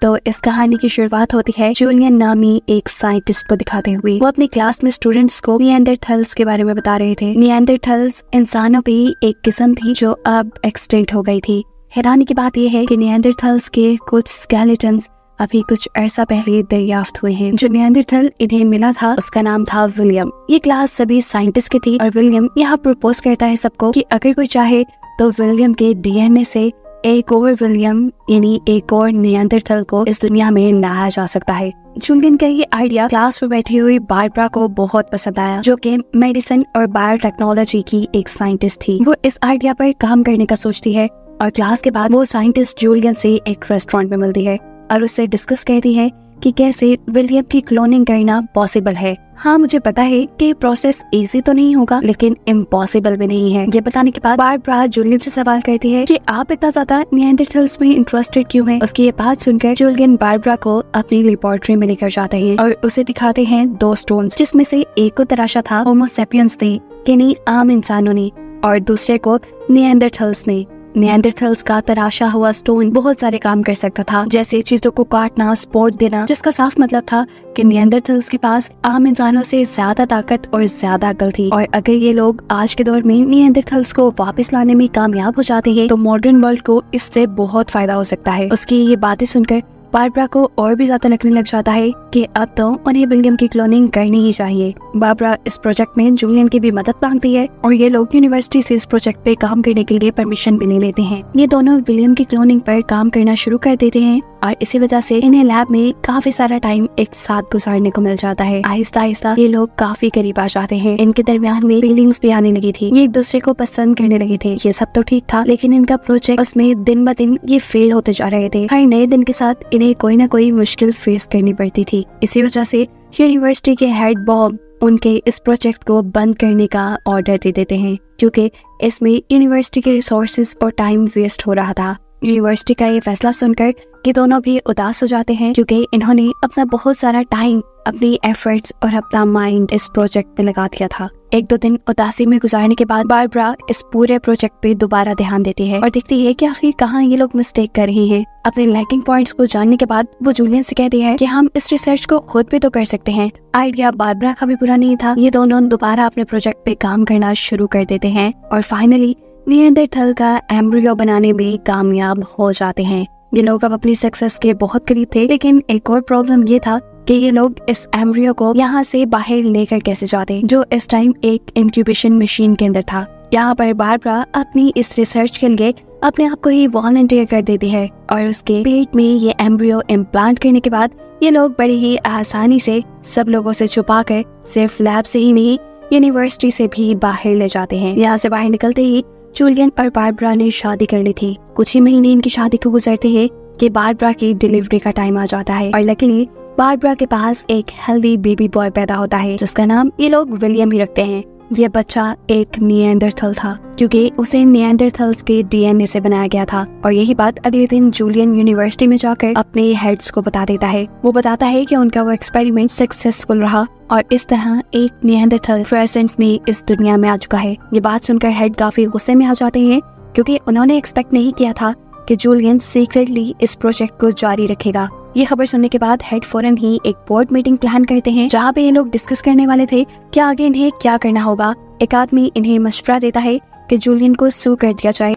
तो इस कहानी की शुरुआत होती है जूलियन नामी एक साइंटिस्ट को दिखाते हुए। वो अपनी क्लास में स्टूडेंट्स को निएंडरथल्स के बारे में बता रहे थे। निएंडरथल्स इंसानों की एक किस्म थी जो अब एक्सटिंक्ट हो गई थी। हैरानी की बात यह है कि निएंडरथल्स के कुछ स्केलेटन्स अभी कुछ अरसा पहले दरियाफ्त हुए हैं। जो निएंडरथल इन्हें मिला था उसका नाम था विलियम। ये क्लास सभी साइंटिस्ट की थी और विलियम यहाँ प्रपोज करता है सबको कि अगर कोई चाहे तो विलियम के डीएनए से एक और विलियम यानी एक और निएंडरथल को इस दुनिया में लाया जा सकता है। जूलियन का ये आइडिया क्लास में बैठी हुई बारबरा को बहुत पसंद आया, जो कि मेडिसिन और बायोटेक्नोलॉजी की एक साइंटिस्ट थी। वो इस आइडिया पर काम करने का सोचती है और क्लास के बाद वो साइंटिस्ट जूलियन से एक रेस्टोरेंट में मिलती है और उससे डिस्कस करती है कि कैसे विलियम की क्लोनिंग करना पॉसिबल है। हाँ, मुझे पता है कि प्रोसेस इजी तो नहीं होगा लेकिन इम्पॉसिबल भी नहीं है। ये बताने के बाद बारबरा जूलियन से सवाल करती है कि आप इतना ज्यादा निएंडरथल्स में इंटरेस्टेड क्यों हैं? उसकी ये बात सुनकर जूलियन बारबरा को अपनी लेबोरेटरी में लेकर जाते हैं और उसे दिखाते हैं 2 स्टोन्स, जिसमें से एक को तराशा था होमो सेपियंस ने यानी आम इंसानों ने और दूसरे को निएंडरथल्स ने। निएंडरथल्स का तराशा हुआ स्टोन बहुत सारे काम कर सकता था, जैसे चीजों को काटना, सपोर्ट देना, जिसका साफ मतलब था कि निएंडरथल्स के पास आम इंसानों से ज्यादा ताकत और ज्यादा अकल थी। और अगर ये लोग आज के दौर में निएंडरथल्स को वापस लाने में कामयाब हो जाते हैं तो मॉडर्न वर्ल्ड को इससे बहुत फायदा हो सकता है। उसकी ये बातें सुनकर बारबरा को और भी ज्यादा लगने लग जाता है कि अब तो उन्हें विलियम की क्लोनिंग करनी ही चाहिए। बारबरा इस प्रोजेक्ट में जूलियन की भी मदद मांगती है और ये लोग यूनिवर्सिटी से इस प्रोजेक्ट पे काम करने के लिए परमिशन भी ले लेते हैं। ये दोनों विलियम की क्लोनिंग पर काम करना शुरू कर देते हैं और इसी वजह से इन्हें लैब में काफी सारा टाइम एक साथ गुजारने को मिल जाता है। आहिस्ता आहिस्ता ये लोग काफी करीब आ जाते हैं। इनके दरमियान में फीलिंग्स भी आने लगी थी। ये एक दूसरे को पसंद करने लगे थे। ये सब तो ठीक था, लेकिन इनका प्रोजेक्ट उसमें दिन ब दिन ये फेल होते जा रहे थे। हर नए दिन के साथ इन्हें कोई ना कोई मुश्किल फेस करनी पड़ती थी। इसी वजह से यूनिवर्सिटी के हेड बॉब उनके इस प्रोजेक्ट को बंद करने का ऑर्डर दे देते हैं, क्योंकि इसमें यूनिवर्सिटी के रिसोर्सेज और टाइम वेस्ट हो रहा था। यूनिवर्सिटी का ये फैसला सुनकर ये दोनों भी उदास हो जाते हैं, क्योंकि इन्होंने अपना बहुत सारा टाइम, अपनी एफर्ट्स और अपना माइंड इस प्रोजेक्ट में लगा दिया था। 1-2 दिन उदासी में गुजारने के बाद बारबरा इस पूरे प्रोजेक्ट पे दोबारा ध्यान देती है और देखती है कि आखिर कहाँ ये लोग मिस्टेक कर रहे हैं। अपने लैकिंग पॉइंट्स को जानने के बाद वो जूलियन से कहती है कि हम इस रिसर्च को खुद भी तो कर सकते हैं। आइडिया बारबरा का भी बुरा नहीं था। ये दोनों दोबारा अपने प्रोजेक्ट पे काम करना शुरू कर देते हैं और फाइनली निएंडरथल का एम्ब्रियो बनाने में कामयाब हो जाते हैं। ये लोग अब अपनी सक्सेस के बहुत करीब थे, लेकिन एक और प्रॉब्लम ये था कि ये लोग इस एम्ब्रियो को यहाँ से बाहर लेकर कैसे जाते, जो इस टाइम एक इंक्यूबेशन मशीन के अंदर था। यहाँ पर बारबरा अपनी इस रिसर्च के लिए अपने आप को ही वॉलंटियर कर देती है और उसके पेट में ये एम्ब्रियो इम्प्लांट करने के बाद ये लोग बड़ी ही आसानी से सब लोगों से छुपा कर सिर्फ लैब से ही नहीं यूनिवर्सिटी से भी बाहर ले जाते हैं। यहाँ से बाहर निकलते ही जूलियन और बारबरा ने शादी कर ली थी। कुछ ही महीने इनकी शादी को गुजरते हैं कि बारबरा की डिलीवरी का टाइम आ जाता है और लकीली बारबरा के पास एक हेल्दी बेबी बॉय पैदा होता है, जिसका नाम ये लोग विलियम ही रखते हैं। ये बच्चा एक निएंडरथल था, क्योंकि उसे निएंडरथल्स के डीएनए से बनाया गया था। और यही बात अगले दिन जूलियन यूनिवर्सिटी में जाकर अपने हेड्स को बता देता है। वो बताता है कि उनका वो एक्सपेरिमेंट सक्सेसफुल रहा और इस तरह एक निएंडरथल प्रेजेंट में इस दुनिया में आ चुका है। ये बात सुनकर हेड काफी गुस्से में आ जाते हैं, क्योंकि उन्होंने एक्सपेक्ट नहीं किया था कि जूलियन सीक्रेटली इस प्रोजेक्ट को जारी रखेगा। ये खबर सुनने के बाद हेड फौरन ही एक बोर्ड मीटिंग प्लान करते हैं, जहाँ पे ये लोग डिस्कस करने वाले थे कि आगे इन्हें क्या करना होगा। एक आदमी इन्हें मशवरा देता है कि जूलियन को सू कर दिया जाए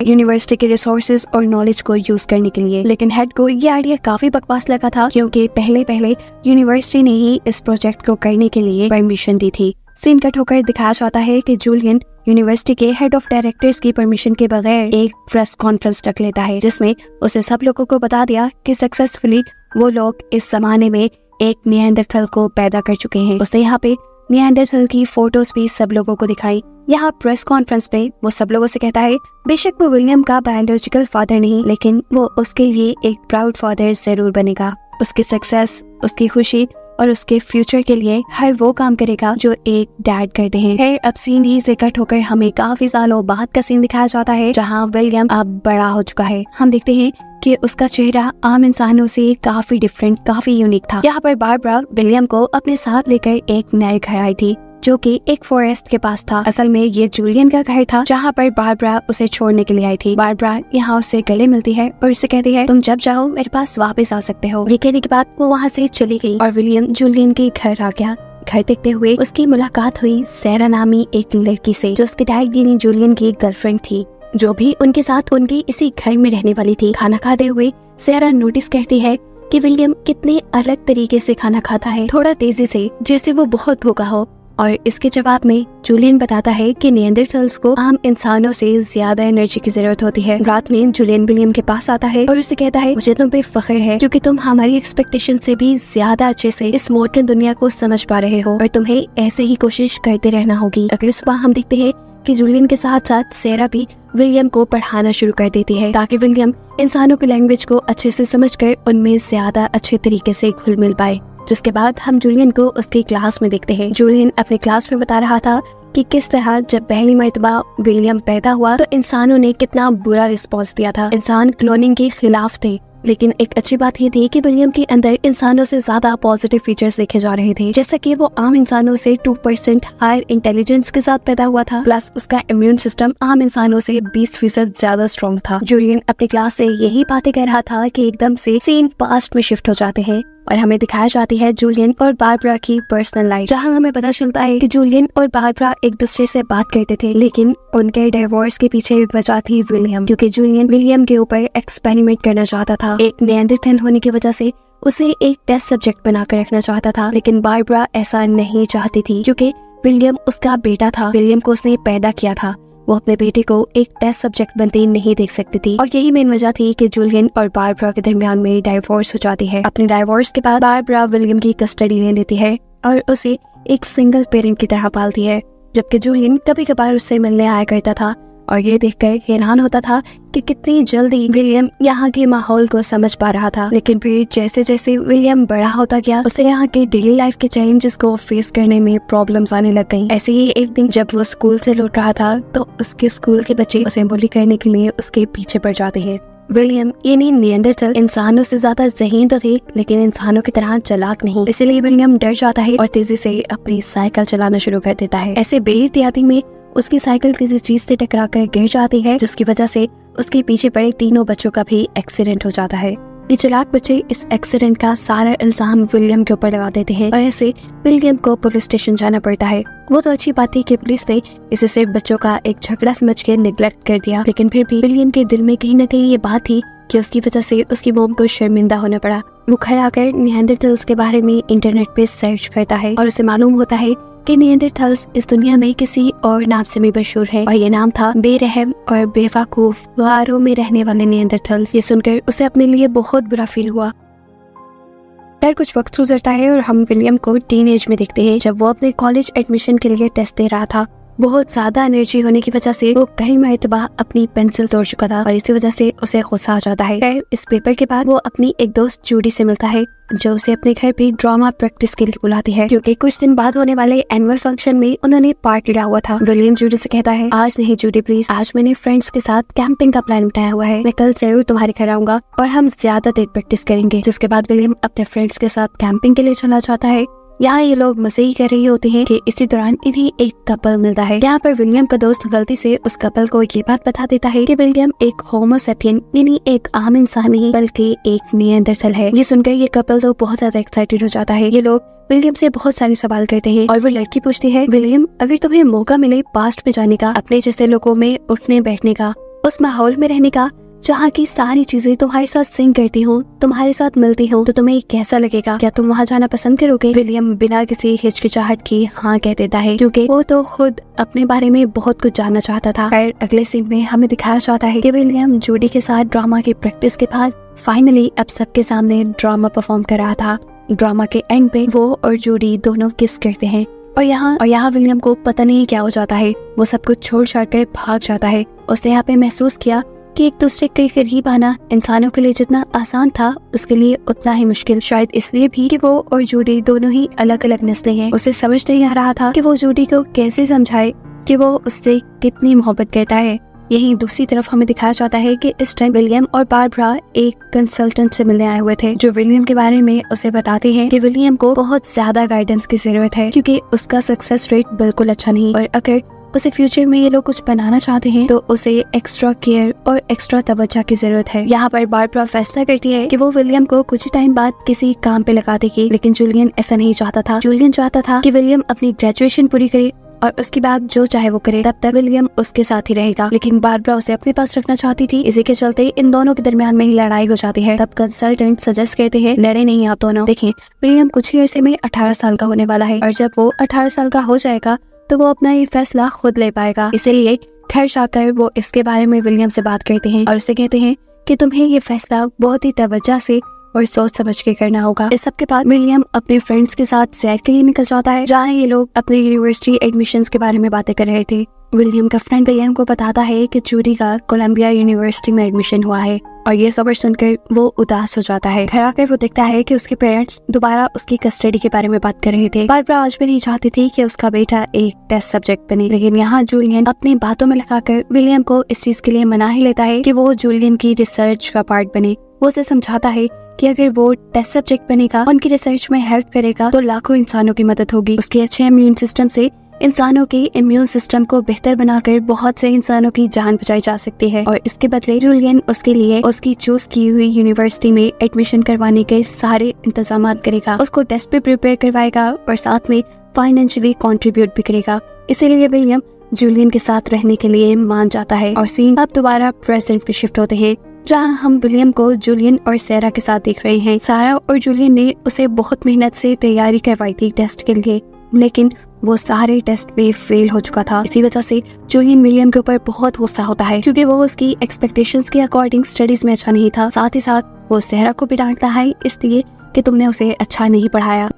यूनिवर्सिटी के रिसोर्सेज और नॉलेज को यूज करने के लिए। लेकिन हेड को ये आइडिया काफी बकवास लगा था, क्योंकि पहले यूनिवर्सिटी ने ही इस प्रोजेक्ट को करने के लिए परमिशन दी थी। सीन कट होकर दिखाया जाता है कि जूलियन यूनिवर्सिटी के हेड ऑफ डायरेक्टर्स की परमिशन के बगैर एक प्रेस कॉन्फ्रेंस रख लेता है, जिसमें उसे सब लोगों को बता दिया कि सक्सेसफुली वो लोग इस जमाने में एक निएंडरथल को पैदा कर चुके हैं। उसने यहाँ पे निएंडरथल की फोटोज भी सब लोगों को दिखाई। यहाँ प्रेस कॉन्फ्रेंस पे वो सब लोगों से कहता है बेशक वो विलियम का बायोलॉजिकल फादर नहीं, लेकिन वो उसके लिए एक प्राउड फादर जरूर बनेगा। उसकी सक्सेस, उसकी खुशी और उसके फ्यूचर के लिए हर वो काम करेगा जो एक डैड करते हैं। फिर अब सीन ही से कट होकर हमें काफी सालों बाद का सीन दिखाया जाता है, जहाँ विलियम अब बड़ा हो चुका है। हम देखते हैं कि उसका चेहरा आम इंसानों से काफी डिफरेंट, काफी यूनिक था। यहाँ पर बारबरा विलियम को अपने साथ लेकर एक नए घर आई थी। जो कि एक फॉरेस्ट के पास था। असल में ये जूलियन का घर था जहाँ पर बारबरा उसे छोड़ने के लिए आई थी। बारबरा यहाँ उससे गले मिलती है और उसे कहती है तुम जब चाहो मेरे पास वापस आ सकते हो। ये कहने के बाद वो वहाँ से चली गई और विलियम जूलियन के घर आ गया। घर देखते हुए उसकी मुलाकात हुई सैरा नामी एक लड़की से, जो उसके डैड यानी जूलियन की गर्लफ्रेंड थी, जो भी उनके साथ उनके इसी घर में रहने वाली थी। खाना खाते हुए सैरा नोटिस करती है कि विलियम कितने अलग तरीके से खाना खाता है, थोड़ा तेजी से, जैसे वो बहुत भूखा हो। और इसके जवाब में जूलियन बताता है कि निएंडरथल्स को आम इंसानों से ज्यादा एनर्जी की जरूरत होती है। रात में जूलियन विलियम के पास आता है और उसे कहता है मुझे तुम पे फख्र है क्योंकि तुम हमारी एक्सपेक्टेशन से भी ज्यादा अच्छे से इस मॉडर्न दुनिया को समझ पा रहे हो और तुम्हें ऐसे ही कोशिश करते रहना होगी। अगले सुबह हम देखते हैं कि जूलियन के साथ साथ सैरा भी विलियम को पढ़ाना शुरू कर देती है ताकि विलियम इंसानों की लैंग्वेज को अच्छे से समझकर उनमें ज्यादा अच्छे तरीके से घुल मिल पाए। जिसके बाद हम जूलियन को उसकी क्लास में देखते हैं। जूलियन अपने क्लास में बता रहा था कि किस तरह जब पहली मर्तबा विलियम पैदा हुआ तो इंसानों ने कितना बुरा रिस्पॉन्स दिया था। इंसान क्लोनिंग के खिलाफ थे, लेकिन एक अच्छी बात ये थी कि विलियम के अंदर इंसानों से ज्यादा पॉजिटिव फीचर्स देखे जा रहे थे, जैसा कि वो आम इंसानों से 2% हायर इंटेलिजेंस के साथ पैदा हुआ था, प्लस उसका इम्यून सिस्टम आम इंसानों से 20% ज्यादा स्ट्रॉन्ग था। जूलियन अपनी क्लास से यही बातें कह रहा था कि एकदम से सीन पास्ट में शिफ्ट हो जाते हैं और हमें दिखाया जाती है जूलियन और बारबरा की पर्सनल लाइफ, जहां हमें पता चलता है कि जूलियन और बारबरा एक दूसरे से बात करते थे, लेकिन उनके डिवोर्स के पीछे वजह थी विलियम, क्योंकि जूलियन विलियम के ऊपर एक्सपेरिमेंट करना चाहता था। एक निएंडरथल होने की वजह से उसे एक टेस्ट सब्जेक्ट बनाकर रखना चाहता था, लेकिन बारबरा ऐसा नहीं चाहती थी क्योंकि विलियम उसका बेटा था, विलियम को उसने पैदा किया था। वो अपने बेटे को एक टेस्ट सब्जेक्ट बनते नहीं देख सकती थी और यही मेन वजह थी कि जूलियन और बारबरा के दरमियान में डाइवोर्स हो जाती है। अपने डाइवोर्स के बाद बारबरा विलियम की कस्टडी ले लेती है और उसे एक सिंगल पेरेंट की तरह पालती है, जबकि जूलियन कभी कभार उससे मिलने आया करता था और ये देखकर हैरान होता था कि कितनी जल्दी विलियम यहाँ के माहौल को समझ पा रहा था। लेकिन फिर जैसे जैसे विलियम बड़ा होता गया उसे यहाँ के डेली लाइफ के चैलेंजेस को फेस करने में प्रॉब्लम्स आने लग गईं। ऐसे ही एक दिन जब वो स्कूल से लौट रहा था तो उसके स्कूल के बच्चे उसे बुली करने के लिए उसके पीछे पड़ जाते हैं। विलियम यानी निएंडरथल इंसानों से ज्यादा ज़हीन तो थे, लेकिन इंसानों की तरह चालाक नहीं, इसीलिए विलियम डर जाता है और तेजी से अपनी साइकिल चलाना शुरू कर देता है। ऐसे बेइख्तियाती में उसकी साइकिल किसी चीज से टकराकर गिर जाती है, जिसकी वजह से उसके पीछे पड़े तीनों बच्चों का भी एक्सीडेंट हो जाता है। ये चालाक बच्चे इस एक्सीडेंट का सारा इल्जाम विलियम के ऊपर लगा देते हैं और ऐसे विलियम को पुलिस स्टेशन जाना पड़ता है। वो तो अच्छी बात थी कि पुलिस ने इसे सिर्फ बच्चों का एक झगड़ा समझ के निगलेक्ट कर दिया, लेकिन फिर भी विलियम के दिल में कहीं न कहीं ये बात थी कि उसकी वजह से उसकी मॉम को शर्मिंदा होना पड़ा। वो घर आकर निएंडरथल्स के बारे में इंटरनेट पे सर्च करता है और उसे मालूम होता है कि निएंडरथल्स इस दुनिया में किसी और नाम से भी मशहूर है और ये नाम था बेरहम और बेवकूफ गारों में रहने वाले निएंडरथल्स। ये सुनकर उसे अपने लिए बहुत बुरा फील हुआ। फिर कुछ वक्त गुजरता है और हम विलियम को टीनेज में देखते हैं, जब वो अपने कॉलेज एडमिशन के लिए टेस्ट दे रहा था। बहुत ज्यादा एनर्जी होने की वजह से वो कई मरतबा अपनी पेंसिल तोड़ चुका था और इसी वजह से उसे गुस्सा आ जाता है। फिर इस पेपर के बाद वो अपनी एक दोस्त जूडी से मिलता है, जो उसे अपने घर पे ड्रामा प्रैक्टिस के लिए बुलाती है, क्योंकि कुछ दिन बाद होने वाले एनुअल फंक्शन में उन्होंने पार्ट लिया हुआ था। विलियम जूडी से कहता है आज नहीं जूडी प्लीज, आज मैंने फ्रेंड्स के साथ कैंपिंग का प्लान बनाया हुआ है, मैं कल जरूर तुम्हारे घर आऊंगा और हम ज्यादा देर प्रैक्टिस करेंगे। जिसके बाद विलियम अपने फ्रेंड्स के साथ कैंपिंग के लिए चला जाता है। यहाँ ये लोग मजे ही कर रहे होते हैं कि इसी दौरान इन्हें एक कपल मिलता है। यहाँ पर विलियम का दोस्त गलती से उस कपल को ये बात बता देता है कि विलियम एक होमोसेपियन यानी एक आम इंसान नहीं बल्कि एक निएंडरथल है। ये सुनकर ये कपल तो बहुत ज्यादा एक्साइटेड हो जाता है। ये लोग विलियम से बहुत सारे सवाल करते हैं और वो लड़की पूछती है विलियम अगर तुम्हें मौका मिले पास्ट में जाने का, अपने जैसे लोगों में उठने बैठने का, उस माहौल में रहने का जहाँ की सारी चीजें तुम्हारे साथ सिंक करती हूँ, तुम्हारे साथ मिलती हूँ, तो तुम्हें कैसा लगेगा? क्या तुम वहाँ जाना पसंद करोगे? विलियम बिना किसी हिचकिचाहट की हाँ कह देता है, क्योंकि वो तो खुद अपने बारे में बहुत कुछ जानना चाहता था। फिर अगले सीन में हमें दिखाया जाता है कि विलियम जूडी के साथ ड्रामा की प्रैक्टिस के बाद फाइनली अब सबके सामने ड्रामा परफॉर्म कर रहा था। ड्रामा के एंड पे वो और जूडी दोनों किस करते हैं और यहाँ विलियम को पता नहीं क्या हो जाता है। वो सब कुछ छोड़ छाड़ कर भाग जाता है। उसने यहाँ पे महसूस किया कि एक दूसरे के करीब आना इंसानों के लिए जितना आसान था उसके लिए उतना ही मुश्किल, शायद इसलिए भी कि वो और जूडी दोनों ही अलग अलग नस्लें हैं। उसे समझ नहीं आ रहा था कि वो जूडी को कैसे समझाए कि वो उससे कितनी मोहब्बत करता है। यहीं दूसरी तरफ हमें दिखाया जाता है कि इस टाइम विलियम और बारबरा एक कंसल्टेंट से मिलने आए हुए थे, जो विलियम के बारे में उसे बताते हैं कि विलियम को बहुत ज्यादा गाइडेंस की जरूरत है क्योंकि उसका सक्सेस रेट बिल्कुल अच्छा नहीं, और अगर उसे फ्यूचर में ये लोग कुछ बनाना चाहते हैं तो उसे एक्स्ट्रा केयर और एक्स्ट्रा तवज्जो की जरूरत है। यहाँ पर बारबरा फैसला करती है कि वो विलियम को कुछ टाइम बाद किसी काम पे लगा देगी, लेकिन जूलियन ऐसा नहीं चाहता था। जूलियन चाहता था कि विलियम अपनी ग्रेजुएशन पूरी करे और उसके बाद जो चाहे वो करे, तब तक विलियम उसके साथ ही रहेगा। लेकिन बारबरा उसे अपने पास रखना चाहती थी। इसी के चलते इन दोनों के दरमियान में ही लड़ाई हो जाती है। तब कंसल्टेंट सजेस्ट करते हैं, लड़े नहीं आप दोनों। देखें, विलियम कुछ ही अरसे में 18 साल का होने वाला है और जब वो 18 साल का हो जाएगा तो वो अपना ये फैसला खुद ले पाएगा। इसीलिए घर जाकर वो इसके बारे में विलियम से बात करते हैं और उसे कहते हैं कि तुम्हें ये फैसला बहुत ही तवज्जो से और सोच समझ के करना होगा। इस सब के बाद विलियम अपने फ्रेंड्स के साथ सैर के लिए निकल जाता है, जहाँ ये लोग अपने यूनिवर्सिटी एडमिशन्स के बारे में बातें कर रहे थे। विलियम का फ्रेंड विलियम को बताता है कि जूडी का कोलंबिया यूनिवर्सिटी में एडमिशन हुआ है और ये खबर सुनकर वो उदास हो जाता है। घर आकर वो देखता है कि उसके पेरेंट्स दोबारा उसकी कस्टडी के बारे में बात कर रहे थे। बारबरा आज भी नहीं चाहती थी कि उसका बेटा एक टेस्ट सब्जेक्ट बने, लेकिन यहाँ जूलियन अपनी बातों में लगाकर विलियम को इस चीज के लिए मना ही लेता है कि वो जूलियन की रिसर्च का पार्ट बने। वो उसे समझाता है कि अगर वो टेस्ट सब्जेक्ट बनेगा, उनकी रिसर्च में हेल्प करेगा तो लाखों इंसानों की मदद होगी। उसके अच्छे इम्यून सिस्टम से इंसानों के इम्यून सिस्टम को बेहतर बनाकर बहुत से इंसानों की जान बचाई जा सकती है, और इसके बदले जूलियन उसके लिए उसकी चूज की हुई यूनिवर्सिटी में एडमिशन करवाने के सारे इंतजाम करेगा, उसको टेस्ट भी प्रिपेयर करवाएगा और साथ में फाइनेंशियली कंट्रीब्यूट भी करेगा। इसीलिए विलियम जूलियन के साथ रहने के लिए मान जाता है। और सीन अब दोबारा प्रेजेंट पे शिफ्ट होते हैं, जहाँ हम विलियम को जूलियन और सारा के साथ देख रहे हैं। सारा और जूलियन ने उसे बहुत मेहनत से तैयारी करवाई थी टेस्ट के लिए, लेकिन वो सारे टेस्ट में फेल हो चुका था। इसी वजह से जूलियन विलियम के ऊपर बहुत गुस्सा होता है क्योंकि वो उसकी एक्सपेक्टेशंस के अकॉर्डिंग स्टडीज में अच्छा नहीं था। साथ ही साथ वो सारा को भी डांटता है इसलिए कि तुमने उसे अच्छा नहीं पढ़ाया।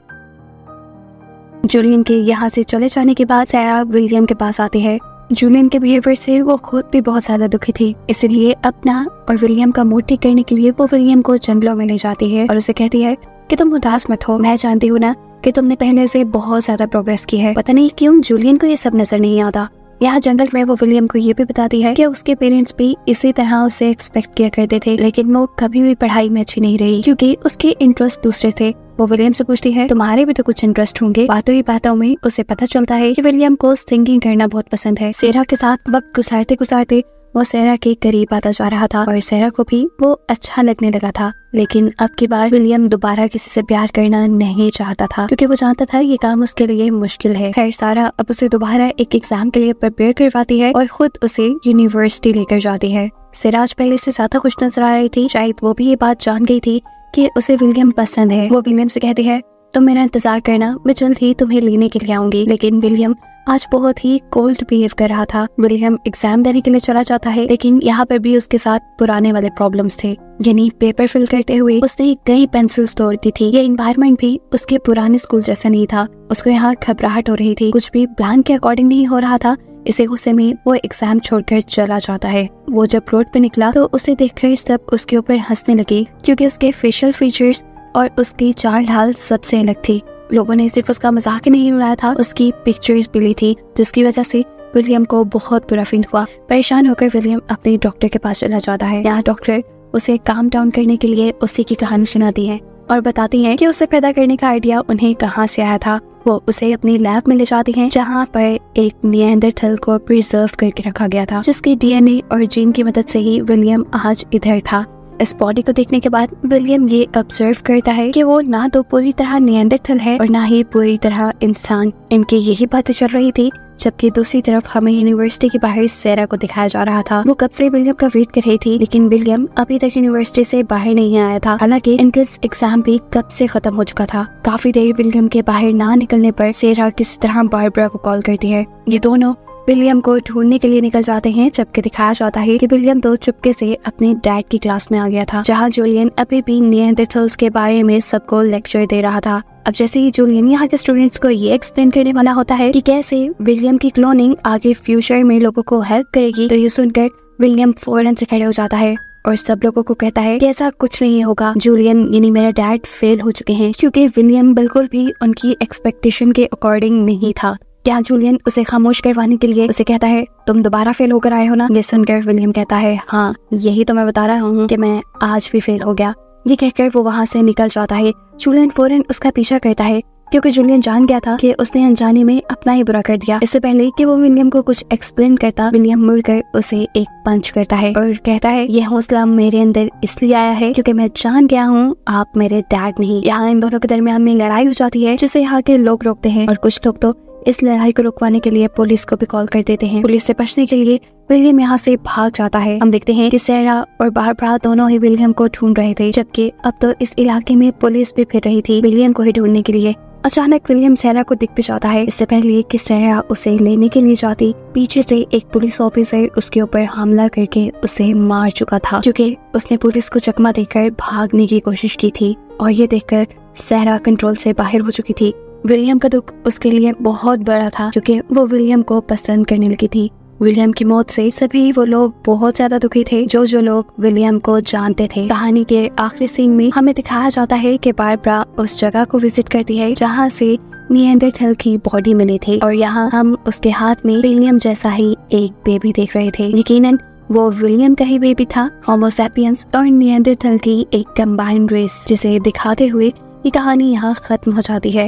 जूलियन के यहाँ से चले जाने के बाद सारा विलियम के पास आती है। जूलियन के बिहेवियर से वो खुद भी बहुत ज्यादा दुखी थी, इसलिए अपना और विलियम का मूड ठीक करने के लिए वो विलियम को जंगलों में ले जाती है और उसे कहती है कि तुम उदास मत हो, मैं जानती हूँ ना कि तुमने पहले से बहुत ज्यादा प्रोग्रेस की है। पता नहीं क्यों जूलियन को ये सब नजर नहीं आता। यहाँ जंगल में वो विलियम को ये भी बताती है कि उसके पेरेंट्स भी इसी तरह उसे एक्सपेक्ट किया करते थे, लेकिन वो कभी भी पढ़ाई में अच्छी नहीं रही क्योंकि उसके इंटरेस्ट दूसरे थे। वो विलियम से पूछती है तुम्हारे भी तो कुछ इंटरेस्ट होंगे। बातों ही बातों में उसे पता चलता है कि विलियम को सिंगिंग करना बहुत पसंद है। सारा के साथ वक्त गुजारते गुजारते वो सारा के करीब आता जा रहा था और सारा को भी वो अच्छा लगने लगा था। लेकिन अब की बार विलियम दोबारा किसी से प्यार करना नहीं चाहता था क्योंकि वो जानता था ये काम उसके लिए मुश्किल है। खैर सारा अब उसे दोबारा एक एग्जाम के लिए प्रिपेयर करवाती है और खुद उसे यूनिवर्सिटी लेकर जाती है। सिराज पहले से ज्यादा खुश नजर आ रही थी, शायद वो भी ये बात जान गई थी कि उसे विलियम पसंद है। वो विलियम से कहती है तुम मेरा इंतजार करना, मैं जल्द ही तुम्हें लेने के लिए आऊंगी। लेकिन विलियम आज बहुत ही कोल्ड बिहेव कर रहा था। विलियम एग्जाम देने के लिए चला जाता है, लेकिन यहाँ पर भी उसके साथ पुराने वाले प्रॉब्लम्स थे, यानी पेपर फिल करते हुए उसने कई पेंसिल्स तोड़ दी थी। ये एनवायरनमेंट भी उसके पुराने स्कूल जैसा नहीं था। उसको यहाँ घबराहट हो रही थी, कुछ भी प्लान के अकॉर्डिंग नहीं हो रहा था। इसे गुस्से में वो एग्जाम छोड़कर चला जाता है। वो जब रोड पे निकला तो उसे देखकर सब उसके ऊपर हंसने लगे क्योंकि उसके फेशियल फीचर्स और उसकी चाल ढाल सबसे अलग थी। लोगों ने सिर्फ उसका मजाक ही नहीं उड़ाया था, उसकी पिक्चर्स भी ली थी, जिसकी वजह से विलियम को बहुत बुरा फील हुआ। परेशान होकर विलियम अपने डॉक्टर के पास चला जाता है। यहाँ डॉक्टर उसे काम डाउन करने के लिए उसी की कहानी सुनाती है और बताती हैं कि उसे पैदा करने का आइडिया उन्हें कहाँ से आया था। वो उसे अपनी लैब में ले जाती हैं, जहाँ पर एक निएंडरथल को प्रिजर्व करके रखा गया था, जिसके डीएनए और जीन की मदद से ही विलियम आज इधर था। इस बॉडी को देखने के बाद विलियम ये ऑब्जर्व करता है कि वो ना तो पूरी तरह निएंडरथल है और ना ही पूरी तरह इंसान। इनकी यही बातें चल रही थी, जबकि दूसरी तरफ हमें यूनिवर्सिटी के बाहर सारा को दिखाया जा रहा था। वो कब से विलियम का वेट कर रही थी, लेकिन विलियम अभी तक यूनिवर्सिटी से बाहर नहीं आया था। हालांकि एंट्रेंस एग्जाम भी कब से खत्म हो चुका था। काफी देर विलियम के बाहर ना निकलने पर सारा किसी तरह बारबरा को कॉल करती है। ये दोनों विलियम को ढूंढने के लिए निकल जाते हैं, जबकि दिखाया जाता है कि विलियम तो चुपके से अपने डैड की क्लास में आ गया था, जहां जूलियन अभी भी निएंडरथल्स के बारे में सबको लेक्चर दे रहा था। अब जैसे ही जूलियन यहाँ के स्टूडेंट्स को ये एक्सप्लेन करने वाला होता है कि कैसे विलियम की क्लोनिंग आगे फ्यूचर में लोगों को हेल्प करेगी, तो ये सुनकर विलियम फौरन से खड़े हो जाता है और सब लोगों को कहता है कि ऐसा कुछ नहीं होगा। जूलियन यानी मेरा डैड फेल हो चुके हैं, क्योंकि विलियम बिल्कुल भी उनकी एक्सपेक्टेशन के अकॉर्डिंग नहीं था। क्या जूलियन उसे खामोश करवाने के लिए उसे कहता है तुम दोबारा फेल होकर आए हो ना। ये सुनकर विलियम कहता है हाँ, यही तो मैं बता रहा हूँ कि मैं आज भी फेल हो गया। ये कहकर वो वहाँ से निकल जाता है। जूलियन फौरन उसका पीछा करता है क्योंकि जूलियन जान गया था कि उसने अनजाने में अपना ही बुरा कर दिया। इससे पहले कि वो विलियम को कुछ एक्सप्लेन करता, विलियम मुड़कर उसे एक पंच करता है और कहता है ये हौसला मेरे अंदर इसलिए आया है क्योंकि मैं जान गया हूँ आप मेरे डैड नहीं। यहाँ इन दोनों के दरमियान में लड़ाई हो जाती है जिसे यहाँ के लोग रोकते हैं और कुछ लोग तो इस लड़ाई को रुकवाने के लिए पुलिस को भी कॉल कर देते हैं। पुलिस से बचने के लिए विलियम यहाँ से भाग जाता है। हम देखते हैं कि सैरा और बारबरा दोनों ही विलियम को ढूंढ रहे थे, जबकि अब तो इस इलाके में पुलिस भी फिर रही थी विलियम को ही ढूंढने के लिए। अचानक विलियम सैरा को दिख भी जाता है। इससे पहले कि सैरा उसे लेने के लिए जाती, पीछे से एक पुलिस ऑफिसर उसके ऊपर हमला करके उसे मार चुका था, क्योंकि उसने पुलिस को चकमा देकर भागने की कोशिश की थी। और ये देखकर सैरा कंट्रोल से बाहर हो चुकी थी। विलियम का दुख उसके लिए बहुत बड़ा था क्योंकि वो विलियम को पसंद करने लगी थी। विलियम की मौत से सभी वो लोग बहुत ज्यादा दुखी थे जो लोग विलियम को जानते थे। कहानी के आखिरी सीन में हमें दिखाया जाता है कि बारबरा उस जगह को विजिट करती है जहाँ से निएंडरथल की बॉडी मिली थी और यहाँ हम उसके हाथ में विलियम जैसा ही एक बेबी देख रहे थे। यकीनन वो विलियम का ही बेबी था। होमो सैपियंस और निएंडरथल की एक कंबाइंड रेस जिसे दिखाते हुए ये कहानी यहाँ खत्म हो जाती है।